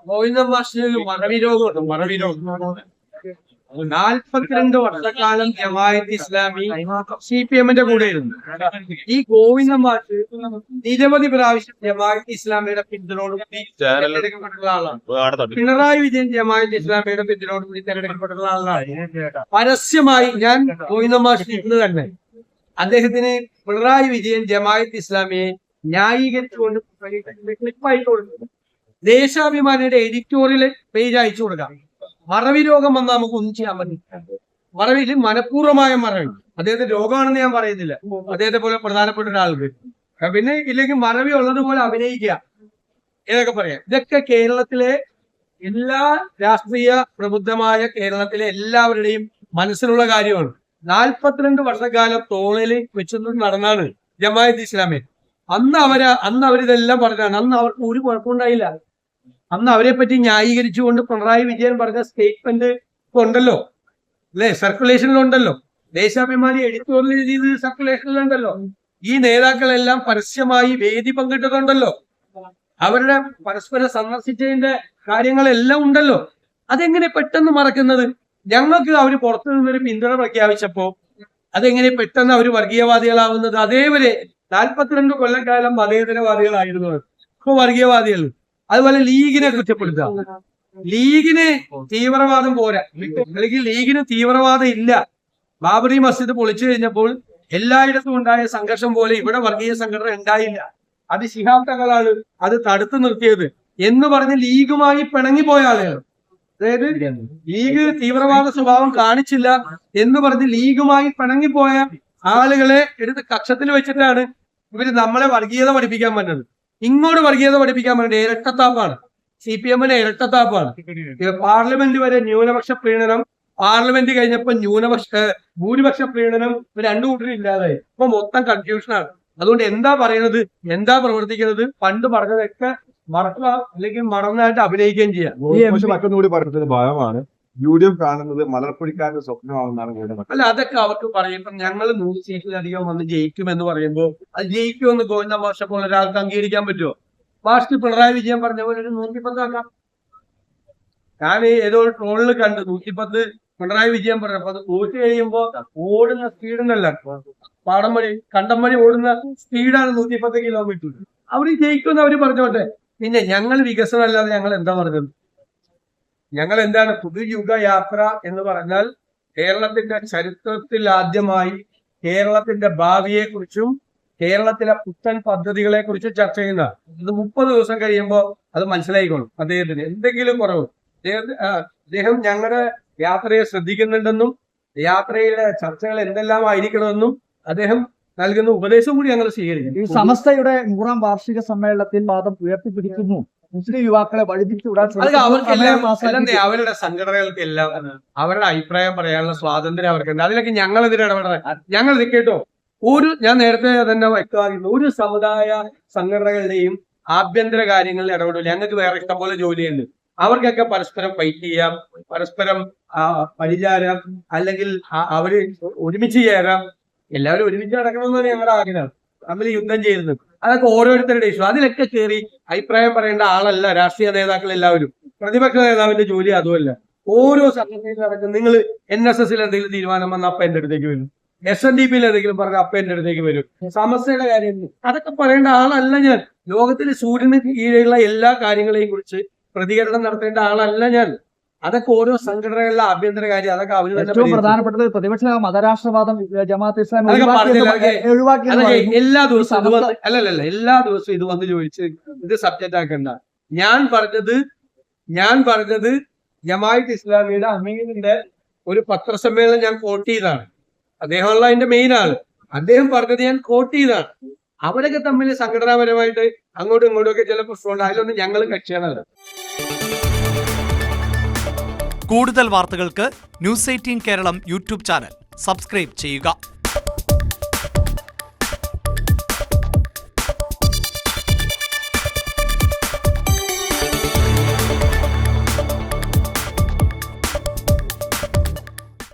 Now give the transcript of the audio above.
ഗോവിന്ദൻ മാഷിന് മറവിരോഗമുണ്ട്. മറവിരോഗം 42 വർഷക്കാലം ജമാഅത്ത് ഇസ്ലാമി CPM-ന്റെ കൂടെയിരുന്നു. ഈ ഗോവിന്ദൻ മാഷ് നിരവധി പ്രാവശ്യം ജമാഅത്ത് ഇസ്ലാമിയുടെ പിന്തുണയോടുകൂടി തെരഞ്ഞെടുക്കപ്പെട്ടുള്ള ആളാണ്. പിണറായി വിജയൻ ജമാഅത്ത് ഇസ്ലാമിയുടെ പിന്തുണയോടുകൂടി തെരഞ്ഞെടുക്കപ്പെട്ടുള്ള ആളാണ്. പരസ്യമായി ഞാൻ ഗോവിന്ദൻ മാഷിന് ഇന്ന് തന്നെ അദ്ദേഹത്തിന് പിണറായി വിജയൻ ജമാഅത്ത് ഇസ്ലാമിയെ ന്യായീകരിച്ചുകൊണ്ട് ക്ലിപ്പായിട്ട് കൊടുക്കും. ദേശാഭിമാനിയുടെ എഡിറ്റോറിയൽ പേജ് അയച്ചു കൊടുക്കാം. മറവി രോഗം വന്നാൽ നമുക്ക് ഒന്നും ചെയ്യാൻ പറ്റില്ല. മറവിയിൽ മനഃപൂർവ്വമായ മറവി. അദ്ദേഹത്തെ രോഗമാണെന്ന് ഞാൻ പറയുന്നില്ല. അദ്ദേഹത്തെ പോലെ പ്രധാനപ്പെട്ട ഒരാൾക്ക് പിന്നെ ഇല്ലെങ്കിൽ മറവി ഉള്ളതുപോലെ അഭിനയിക്കുക എന്നൊക്കെ പറയാം. ഇതൊക്കെ കേരളത്തിലെ എല്ലാ രാഷ്ട്രീയ പ്രബുദ്ധമായ കേരളത്തിലെ എല്ലാവരുടെയും മനസ്സിലുള്ള കാര്യമാണ്. 42 വർഷക്കാലം തോളിൽ വെച്ചുകൊണ്ട് നടന്നാണ് ജമാഅത്ത് ഇസ്ലാമി. അന്ന് അവരിതെല്ലാം പറഞ്ഞാണ്. അന്ന് അവർക്ക് ഒരു കുഴപ്പമുണ്ടായില്ല. അന്ന് അവരെ പറ്റി ന്യായീകരിച്ചുകൊണ്ട് പിണറായി വിജയൻ പറഞ്ഞ സ്റ്റേറ്റ്മെന്റ് ഉണ്ടല്ലോ, അല്ലെ? സർക്കുലേഷനിലുണ്ടല്ലോ. ദേശാഭിമാനി എഡിറ്റോറിയൽ ചെയ്ത് സർക്കുലേഷനിലുണ്ടല്ലോ. ഈ നേതാക്കളെല്ലാം പരസ്യമായി വേദി പങ്കിട്ടതുണ്ടല്ലോ. അവരുടെ പരസ്പരം സന്ദർശിച്ചതിന്റെ കാര്യങ്ങളെല്ലാം ഉണ്ടല്ലോ. അതെങ്ങനെ പെട്ടെന്ന് മറക്കുന്നത്? ഞങ്ങൾക്ക് അവർ പുറത്തു നിന്നൊരു പിന്തുണ പ്രഖ്യാപിച്ചപ്പോ അതെങ്ങനെ പെട്ടെന്ന് അവർ വർഗീയവാദികളാവുന്നത്? അതേവരെ 42 കൊല്ലക്കാലം മതേതരവാദികളായിരുന്നു, ഇപ്പൊ വർഗീയവാദികൾ. അതുപോലെ ലീഗിനെ കുറ്റപ്പെടുത്തുക. ലീഗിന് തീവ്രവാദം പോരാ, അല്ലെങ്കിൽ ലീഗിന് തീവ്രവാദം ഇല്ല. ബാബറി മസ്ജിദ് പൊളിച്ചു കഴിഞ്ഞപ്പോൾ എല്ലായിടത്തും ഉണ്ടായ സംഘർഷം പോലെ ഇവിടെ വർഗീയ സംഘടന ഉണ്ടായില്ല. അത് ശിഹാബ് തങ്ങളാണ് അത് തടുത്തു നിർത്തിയത് എന്ന് പറഞ്ഞ് ലീഗുമായി പിണങ്ങിപ്പോയ ആളുകൾ. അതായത് ലീഗ് തീവ്രവാദ സ്വഭാവം കാണിച്ചില്ല എന്ന് പറഞ്ഞ് ലീഗുമായി പിണങ്ങിപ്പോയ ആളുകളെ എടുത്ത് കക്ഷത്തിൽ വെച്ചിട്ടാണ് ഇവര് നമ്മളെ വർഗീയത പഠിപ്പിക്കാൻ പറ്റുന്നത്. ഇങ്ങോട്ട് വർഗീയത പഠിപ്പിക്കാൻ വേണ്ടി ഇരട്ടത്താപ്പാണ്. CPM-ന് ഇരട്ടത്താപ്പാണ്. പാർലമെന്റ് വരെ ന്യൂനപക്ഷ പ്രീണനം, പാർലമെന്റ് കഴിഞ്ഞപ്പോ ഭൂരിപക്ഷ പ്രീണനം, രണ്ടു കൂട്ടരും ഇല്ലാതായി. ഇപ്പൊ മൊത്തം കൺഫ്യൂഷനാണ്. അതുകൊണ്ട് എന്താ പറയുന്നത്, എന്താ പ്രവർത്തിക്കുന്നത്, പണ്ട് പറഞ്ഞതൊക്കെ മറക്കുക, അല്ലെങ്കിൽ മറന്നായിട്ട് അഭിനയിക്കുകയും ചെയ്യാം. മറ്റൊന്നുകൂടി പറഞ്ഞതിന്റെ ഭാഗമാണ് UDF കാണുന്നത് മലർപ്പൊടിക്കാരുടെ സ്വപ്നമാണെന്നാണ്. അല്ല, അതൊക്കെ അവർക്ക് പറയുമ്പോൾ ഞങ്ങൾ 100 സീറ്റിലധികം വന്ന് ജയിക്കുമെന്ന് പറയുമ്പോൾ അത് ജയിക്കുമെന്ന് ഗോവിന്ദൻ മാഷെ പോലെ ഒരാൾക്ക് അംഗീകരിക്കാൻ പറ്റുമോ? മാഷിൽ പിണറായി വിജയൻ പറഞ്ഞ പോലെ ഒരു 110 ആക്കാം. ഞാൻ ഏതോ ട്രോളിൽ കണ്ട് 110 പിണറായി വിജയൻ പറഞ്ഞപ്പോ അത് തോറ്റ് കഴിയുമ്പോ ഓടുന്ന സ്പീഡുണ്ടല്ല, കണ്ടം വഴി ഓടുന്ന സ്പീഡാണ് 110 കിലോമീറ്റർ. അവര് ജയിക്കുമെന്ന് അവര് പറഞ്ഞോട്ടെ. പിന്നെ ഞങ്ങൾ വികസനം അല്ലാതെ ഞങ്ങൾ എന്താ പറഞ്ഞത്? ഞങ്ങൾ എന്താണ്? പുതുയുഗ യാത്ര എന്ന് പറഞ്ഞാൽ കേരളത്തിന്റെ ചരിത്രത്തിൽ ആദ്യമായി കേരളത്തിന്റെ ഭാവിയെ കുറിച്ചും കേരളത്തിലെ പുത്തൻ പദ്ധതികളെ കുറിച്ചും ചർച്ച ചെയ്യുന്ന. ഇത് 30 ദിവസം കഴിയുമ്പോൾ അത് മനസ്സിലായിക്കോളും അദ്ദേഹത്തിന് എന്തെങ്കിലും കുറവ്. അദ്ദേഹം ഞങ്ങളുടെ യാത്രയെ ശ്രദ്ധിക്കുന്നുണ്ടെന്നും യാത്രയിലെ ചർച്ചകൾ എന്തെല്ലാം ആയിരിക്കണമെന്നും അദ്ദേഹം നൽകുന്ന ഉപദേശം കൂടി ഞങ്ങൾ സ്വീകരിക്കും. ഈ സമസ്തയുടെ 100ാം വാർഷിക സമ്മേളനത്തിൽ വാദം ഉയർത്തിപ്പിടിക്കുന്നു. മുസ്ലിം യുവാക്കളെ വഴിതിരിച്ചുവിടാൻ അവരുടെ സംഘടനകൾക്കെല്ലാം അവരുടെ അഭിപ്രായം പറയാനുള്ള സ്വാതന്ത്ര്യം അവർക്കുണ്ട്. അതിലൊക്കെ ഞങ്ങൾ എന്തിനാ ഇടപെടാൻ? ഞങ്ങൾ കേട്ടോ, ഞാൻ നേരത്തെ തന്നെ വ്യക്തമാക്കുന്നു, ഒരു സമുദായ സംഘടനകളുടെയും ആഭ്യന്തര കാര്യങ്ങളിൽ ഇടപെടില്ല. ഞങ്ങൾക്ക് വേറെ ഇഷ്ടംപോലെ ജോലിയുണ്ട്. അവർക്കൊക്കെ പരസ്പരം ഫൈറ്റ് ചെയ്യാം, പരസ്പരം പരിചാരം, അല്ലെങ്കിൽ അവര് ഒരുമിച്ച് ചേരാം. എല്ലാവരും ഒരുമിച്ച് നടക്കണമെന്നാണ് ഞങ്ങളുടെ ആഗ്രഹം. തമ്മിൽ യുദ്ധം ചെയ്യുന്നത് അതൊക്കെ ഓരോരുത്തരുടെ ഇഷ്യൂ. അതിലൊക്കെ കയറി അഭിപ്രായം പറയേണ്ട ആളല്ല രാഷ്ട്രീയ നേതാക്കൾ എല്ലാവരും. പ്രതിപക്ഷ നേതാവിന്റെ ജോലി അതുമല്ല. ഓരോ സംഘടനയിൽ നടക്കും. നിങ്ങൾ NSS-ൽ എന്തെങ്കിലും തീരുമാനം വന്ന അപ്പ എന്റെ അടുത്തേക്ക് വരും. SNDP-യിൽ എന്തെങ്കിലും പറഞ്ഞ അപ്പ എന്റെ അടുത്തേക്ക് വരും. സമസ്യയുടെ കാര്യം അതൊക്കെ പറയേണ്ട ആളല്ല ഞാൻ. ലോകത്തിലെ സൂര്യന് കീഴിലുള്ള എല്ലാ കാര്യങ്ങളെയും കുറിച്ച് പ്രതികരണം നടത്തേണ്ട ആളല്ല ഞാൻ. അതൊക്കെ ഓരോ സംഘടനകളിലെ ആഭ്യന്തര കാര്യം. അതൊക്കെ അവര് ഏറ്റവും പ്രധാനപ്പെട്ടത് പ്രതിപക്ഷ മതരാഷ്ട്രവാദം ജമാഅത്ത് ഇസ്ലാമി എല്ലാ ദിവസവും എല്ലാ ദിവസവും ഇത് വന്ന് ചോദിച്ച് ഇത് സബ്ജക്റ്റ് ആക്കണ്ട. ഞാൻ പറഞ്ഞത് ജമാഅത്ത് ഇസ്ലാമിയുടെ അമീറിന്റെ ഒരു പത്രസമ്മേളനം ഞാൻ കോട്ട് ചെയ്താണ്. അദ്ദേഹമുള്ള അതിന്റെ മെയിൻ ആള്. അദ്ദേഹം പറഞ്ഞത് ഞാൻ കോട്ട് ചെയ്താണ്. അവരൊക്കെ തമ്മിൽ സംഘടനാപരമായിട്ട് അങ്ങോട്ടും ഇങ്ങോട്ടും ഒക്കെ ചില പ്രശ്നമുണ്ട്. അതിലൊന്നും ഞങ്ങൾ കക്ഷിയാണ്. കൂടുതൽ വാർത്തകൾക്ക് News 18 Keralam YouTube channel subscribe ചെയ്യുക.